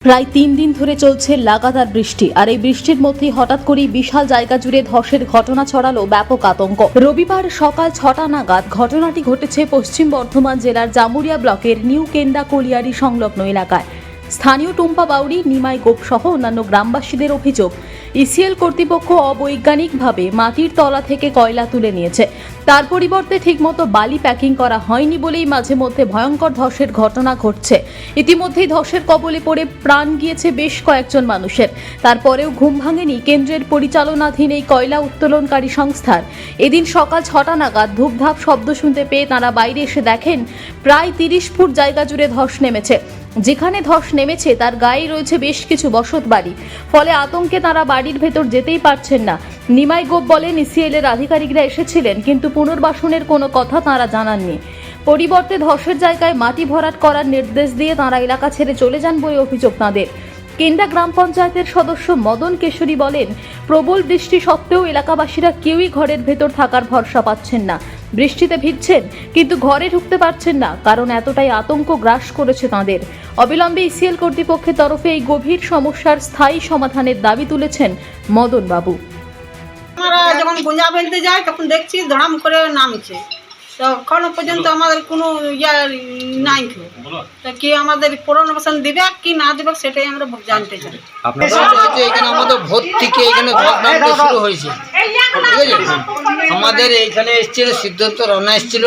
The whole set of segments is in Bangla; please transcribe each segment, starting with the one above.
প্রায় 3 দিন ধরে চলছে লাগাতার বৃষ্টি, আর এই বৃষ্টির মধ্যেই হঠাৎ করেই বিশাল জায়গা জুড়ে ধসের ঘটনা ছড়ালো ব্যাপক আতঙ্ক। রবিবার সকাল 6টা নাগাদ ঘটনাটি ঘটেছে পশ্চিম বর্ধমান জেলার জামুরিয়া ব্লকের নিউ কেন্ডা কলিয়ারি সংলগ্ন এলাকায়। স্থানীয় টুম্পা বাউরি, নিমাই গোপ সহ অন্যান্য গ্রামবাসীদের অভিযোগ, ইসিএল কর্তৃপক্ষ অবৈজ্ঞানিকভাবে মাটির তলা থেকে কয়লা তুলে নিয়েছে। তার পরিবর্তে ঠিকমতো বালি প্যাকিং করা হয়নি বলেই মাঝে মধ্যে ভয়ঙ্কর ধসের ঘটনা ঘটছে। ইতিমধ্যেই ধসের কবলে পড়ে প্রাণ গিয়েছে বেশ কয়েকজন মানুষের। তারপরেও ঘুম ভাঙেনি কেন্দ্রের পরিচালনাধীন এই কয়লা উত্তোলনকারী সংস্থার। এদিন সকাল 6টা নাগাদ ধূপধাপ শব্দ শুনতে পেয়ে তারা বাইরে এসে দেখেন প্রায় 30 ফুট জায়গা জুড়ে ধস নেমেছে। যেখানে ধস নেমেছে তার গায়ে রয়েছে বেশ কিছু বসত বাড়ি, ফলে আতঙ্কে তারা বাড়ির ভেতর যেতেই পারছেন না। নিমাই গোপ বলেন, ইসিএল এর আধিকারিকরা এসেছিলেন, কিন্তু পুনর্বাসনের কোনো কথা তারা জানাননি। পরিবর্তে ধসের জায়গায় মাটি ভরাট করার নির্দেশ দিয়ে তারা এলাকা ছেড়ে চলে যান বলে অভিযোগ তাঁদের। কেন্ডা গ্রাম পঞ্চায়েতের সদস্য মদন কেশরী বলেন, প্রবল বৃষ্টি সত্ত্বেও এলাকাবাসীরা কেউই ঘরের ভেতর থাকার ভরসা পাচ্ছেন না। বৃষ্টিতে ভিজছেন কিন্তু ঘরে ঢুকতে পারছেন না, কারণ এতটাই আতঙ্ক গ্রাস করেছে তাঁদের। অবিলম্বে ইসিএল কর্তৃপক্ষের তরফে এই গভীর সমস্যার স্থায়ী সমাধানের দাবি তুলেছেন মদন বাবু। আমরা যখন গুঞ্জা ফেলতে যাই তখন দেখছি ধড়াম করে নামছে, তখন পর্যন্ত আমাদের কোনো নাই। তা কি আমাদের পুনর্বাসন দিবে কি না দিবে সেটাই আমরা জানতে চাই। এখানে আমাদের ভোর থেকে এখানে ধস নামতে শুরু হয়েছে, ঠিক আছে। আমাদের এইখানে এসেছিল সিদ্ধান্ত রান্না এসেছিল,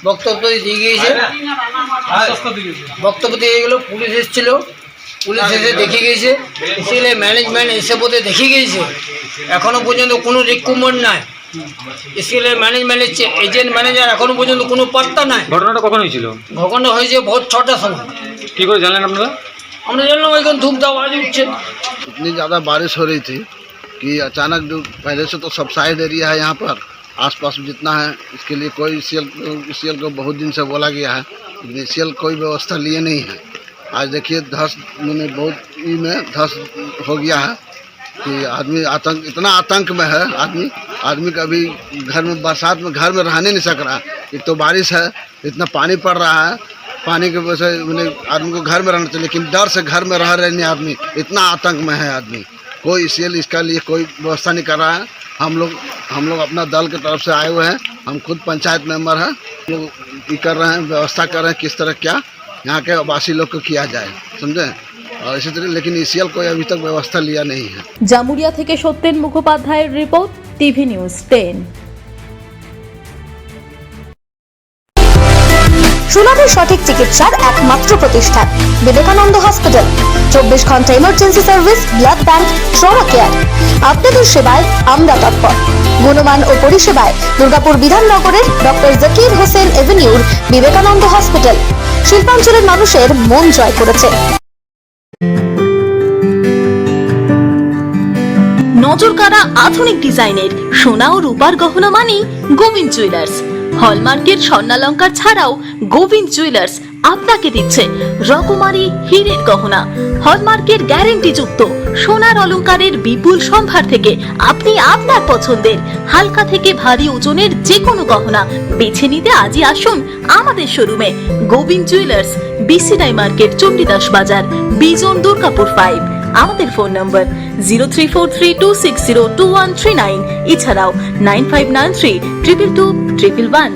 বক্তব্য দিয়ে গিয়েছে, বক্তব্য দিয়ে গেলো। পুলিশ এসেছিল, পুলিশ এসে দেখে গিয়েছে, এসে ম্যানেজমেন্ট এসে বোধে দেখে গিয়েছে। এখনো পর্যন্ত কোনো রিকমেন্ড নাই। স্কুলের ম্যানেজমেন্ট এজেন্ট ম্যানেজার এখনো পর্যন্ত কোনো পাত্তা নাই। ঘটনাটা কখন হয়েছিল? ঘটনা হয়েছে ভোর 6টার সময়। কি করে জানলেন আপনারা? আমরা জানলাম এখন ধূপ আওয়াজ उठছে। इतनी ज़्यादा बारिश हो रही थी कि अचानक जो पहले से तो सबसाइड एरिया है यहाँ पर आसपास जितना है, इसके लिए कोई सीएल को बहुत दिन से बोला गया है, लेकिन सीएल कोई व्यवस्था लिए नहीं है। आज देखिए धस मैंने बहुत में धस हो गया है कि आदमी इतना आतंक में है। आदमी का भी घर में बरसात में घर में रहने नहीं सक रहा है। एक तो बारिश है, इतना पानी पड़ रहा है, पानी की वजह से मैंने आदमी को घर में रहना चाहिए, लेकिन डर से घर में रह रहे नहीं आदमी, इतना आतंक में है आदमी। कोई इसीलिए इसका लिए कोई व्यवस्था नहीं कर रहा है। हम लोग अपना दल की तरफ से आए हुए हैं, हम खुद पंचायत मेंबर हैं, लोग ये कर रहे हैं, व्यवस्था कर रहे हैं किस तरह क्या यहाँ के वासी लोग को किया जाए, समझे। और इसी तरह लेकिन इसीएल कोई अभी तक व्यवस्था लिया नहीं है। জামুরিয়া থেকে সত্যেন মুখোপাধ্যায়ের রিপোর্ট, টিভি নিউজ 10। সুলভের সঠিক চিকিৎসার একমাত্র প্রতিষ্ঠান বিবেকানন্দ হসপিটাল। 24 ঘন্টা emergency service, blood bank, trauma care. আপনাদের সেবায় আমরা তৎপর। গুণমান ও পরিষেবায় দুর্গাপুর বিধাননগরের ডক্টর জাকির হোসেন এভিনিউর বিবেকানন্দ হসপিটাল শিল্পাঞ্চলের মানুষের মন জয় করেছে। নজরকাড়া আধুনিক ডিজাইনের সোনা ও রূপার গহনা মানে গোবিন্দ জুয়েলার্স। হলমার্কের স্বর্ণালঙ্কার ছাড়াও গোবিন্দ জুয়েলার্স আপনাকে দিচ্ছে রকমারি হীরের গহনা। হলমার্কের গ্যারেন্টি যুক্ত সোনার অলংকারের বিপুল সম্ভার থেকে আপনি আপনার পছন্দের হালকা থেকে ভারী ওজনের যে কোনো গহনা বেছে নিতে আজই আসুন আমাদের শোরুমে। গোবিন্দ জুয়েলার্স, বিসিডাই মার্কেট, চণ্ডীদাস বাজার, বিজন, দুর্গাপুর 5। আমাদের ফোন নম্বর 034326021139, এছাড়াও 9593222111।